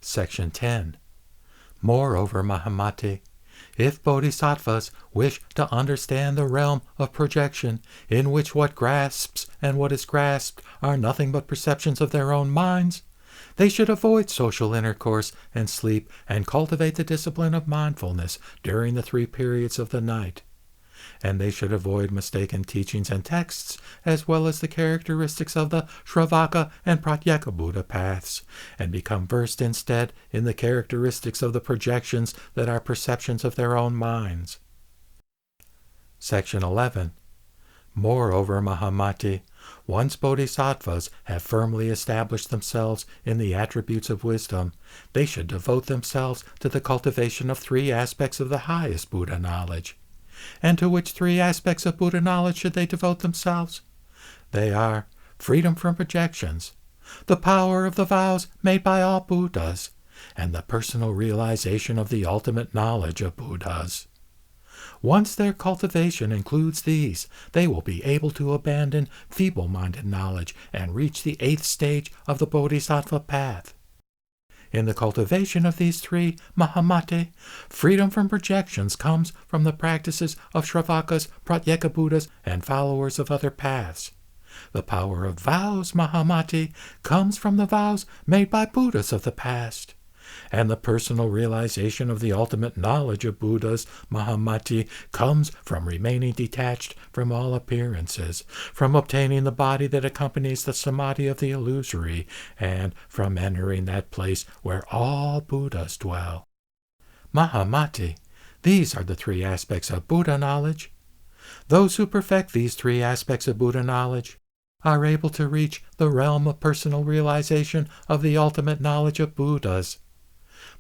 Section 10. Moreover, Mahamati, if bodhisattvas wish to understand the realm of projection, in which what grasps and what is grasped are nothing but perceptions of their own minds, they should avoid social intercourse and sleep and cultivate the discipline of mindfulness during the 3 periods of the night. And they should avoid mistaken teachings and texts, as well as the characteristics of the Shravaka and Pratyeka Buddha paths, and become versed instead in the characteristics of the projections that are perceptions of their own minds. Section 11. Moreover, Mahamati, once bodhisattvas have firmly established themselves in the attributes of wisdom, they should devote themselves to the cultivation of 3 aspects of the highest Buddha knowledge. And to which 3 aspects of Buddha knowledge should they devote themselves? They are freedom from projections, the power of the vows made by all Buddhas, and the personal realization of the ultimate knowledge of Buddhas. Once their cultivation includes these, they will be able to abandon feeble-minded knowledge and reach the 8th stage of the Bodhisattva path. In the cultivation of these 3, Mahamati, freedom from projections comes from the practices of Shravakas, Pratyeka Buddhas, and followers of other paths. The power of vows, Mahamati, comes from the vows made by Buddhas of the past. And the personal realization of the ultimate knowledge of Buddhas, Mahamati, comes from remaining detached from all appearances, from obtaining the body that accompanies the samadhi of the illusory, and from entering that place where all Buddhas dwell. Mahamati, these are the 3 aspects of Buddha knowledge. Those who perfect these 3 aspects of Buddha knowledge are able to reach the realm of personal realization of the ultimate knowledge of Buddhas.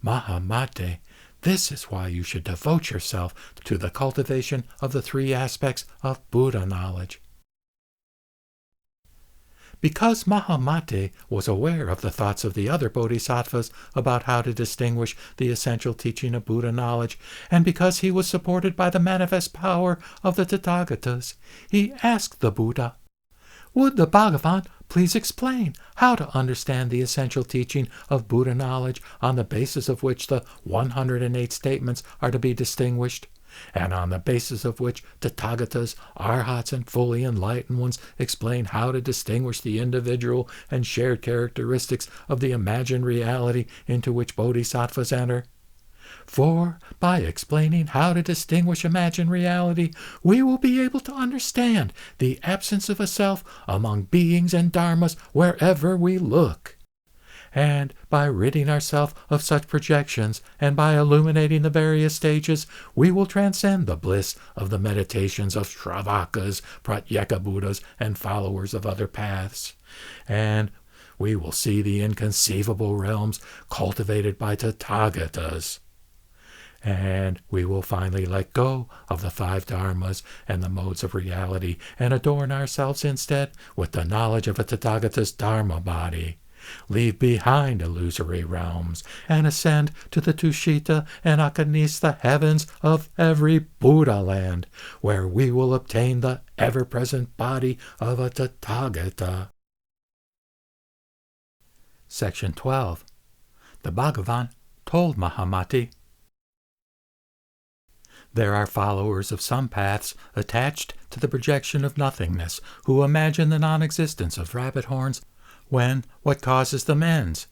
Mahamati, this is why you should devote yourself to the cultivation of the 3 aspects of Buddha knowledge. Because Mahamati was aware of the thoughts of the other bodhisattvas about how to distinguish the essential teaching of Buddha knowledge, and because he was supported by the manifest power of the Tathagatas, he asked the Buddha, "Would the Bhagavan please explain how to understand the essential teaching of Buddha knowledge on the basis of which the 108 statements are to be distinguished, and on the basis of which Tathagatas, Arhats, and fully enlightened ones explain how to distinguish the individual and shared characteristics of the imagined reality into which bodhisattvas enter? For, by explaining how to distinguish imagined reality, we will be able to understand the absence of a self among beings and dharmas wherever we look. And by ridding ourselves of such projections, and by illuminating the various stages, we will transcend the bliss of the meditations of Shravakas, Pratyeka Buddhas, and followers of other paths. And we will see the inconceivable realms cultivated by Tathagatas. And we will finally let go of the 5 dharmas and the modes of reality and adorn ourselves instead with the knowledge of a Tathagata's dharma body, leave behind illusory realms, and ascend to the Tushita and Akanistha heavens of every Buddha land, where we will obtain the ever-present body of a Tathagata." Section 12. The Bhagavan told Mahamati, "There are followers of some paths attached to the projection of nothingness who imagine the non-existence of rabbit horns when what causes them ends,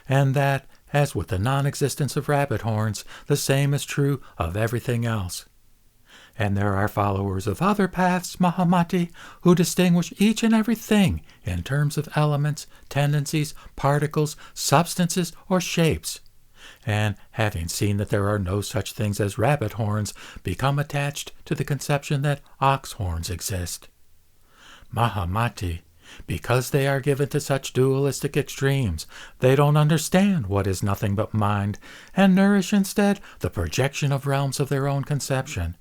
and that, as with the non-existence of rabbit horns, the same is true of everything else. And there are followers of other paths, Mahamati, who distinguish each and everything in terms of elements, tendencies, particles, substances, or shapes, and having seen that there are no such things as rabbit horns, become attached to the conception that ox horns exist. Mahamati, because they are given to such dualistic extremes, they don't understand what is nothing but mind, and nourish instead the projection of realms of their own conception.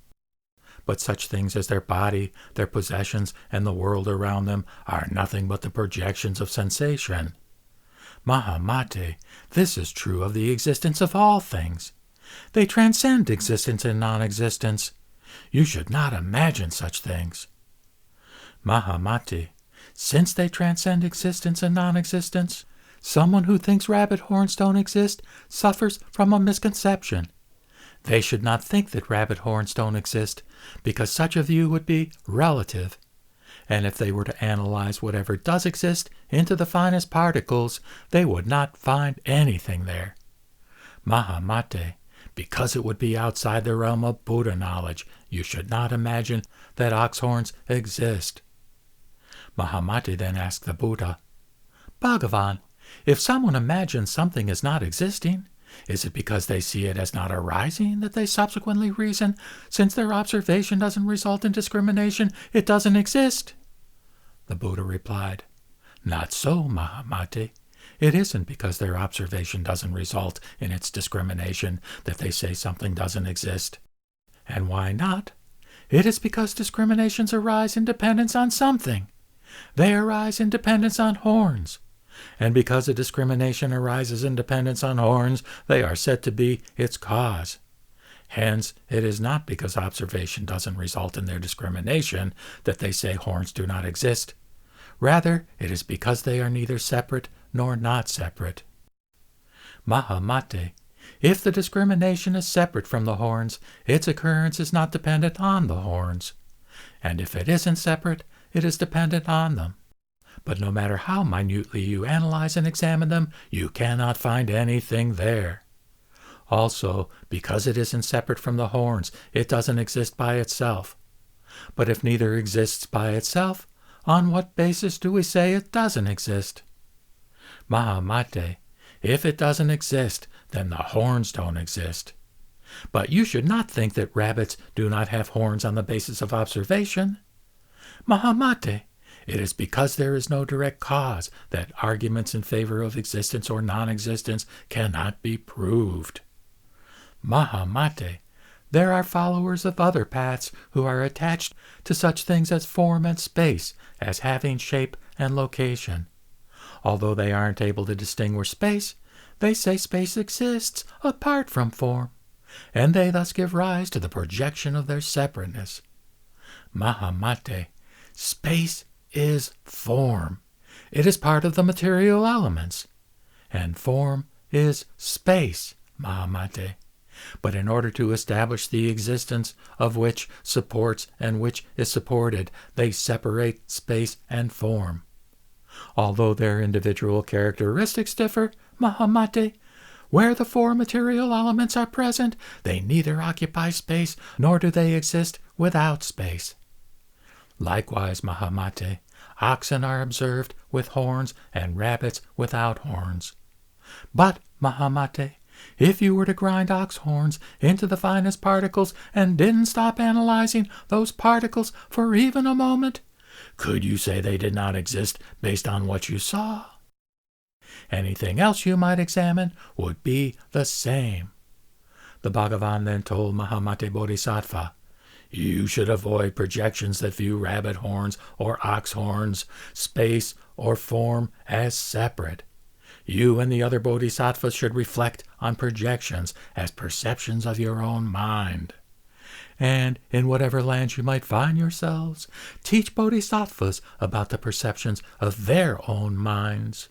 But such things as their body, their possessions, and the world around them are nothing but the projections of sensation. Mahamati, this is true of the existence of all things. They transcend existence and non-existence. You should not imagine such things. Mahamati, since they transcend existence and non-existence, Someone who thinks rabbit horns don't exist suffers from a misconception. They should not think that rabbit horns don't exist, because such a view would be relative. And if they were to analyze whatever does exist into the finest particles, they would not find anything there. Mahamate, because it would be outside the realm of Buddha knowledge, you should not imagine that ox horns exist. Mahamate then asked the Buddha, Bhagavan, if someone imagines something is not existing, is it because they see it as not arising that they subsequently reason, since their observation doesn't result in discrimination, it doesn't exist? The Buddha replied, Not so, Mahamate. It isn't because their observation doesn't result in its discrimination that they say something doesn't exist. And why not? It is because discriminations arise in dependence on something. They arise in dependence on horns. And because a discrimination arises in dependence on horns, they are said to be its cause. Hence, it is not because observation doesn't result in their discrimination that they say horns do not exist. Rather, it is because they are neither separate nor not separate. Mahamate, if the discrimination is separate from the horns, its occurrence is not dependent on the horns. And if it isn't separate, it is dependent on them. But no matter how minutely you analyze and examine them, you cannot find anything there. Also, because it isn't separate from the horns, it doesn't exist by itself. But if neither exists by itself, on what basis do we say it doesn't exist? Mahamate, if it doesn't exist, then the horns don't exist. But you should not think that rabbits do not have horns on the basis of observation. Mahamate, it is because there is no direct cause that arguments in favor of existence or non-existence cannot be proved. Mahamate, there are followers of other paths who are attached to such things as form and space, as having shape and location. Although they aren't able to distinguish space, they say space exists apart from form, and they thus give rise to the projection of their separateness. Mahamate, space is form. It is part of the material elements. And form is space, Mahamate. But in order to establish the existence of which supports and which is supported, they separate space and form. Although their individual characteristics differ, Mahamate, where the four material elements are present, they neither occupy space nor do they exist without space. Likewise, Mahamate, oxen are observed with horns and rabbits without horns. But, Mahamate, if you were to grind ox horns into the finest particles and didn't stop analyzing those particles for even a moment, could you say they did not exist based on what you saw? Anything else you might examine would be the same. The Bhagavan then told Mahamate Bodhisattva, You should avoid projections that view rabbit horns or ox horns, space or form as separate. You and the other bodhisattvas should reflect on projections as perceptions of your own mind. And in whatever lands you might find yourselves, teach bodhisattvas about the perceptions of their own minds.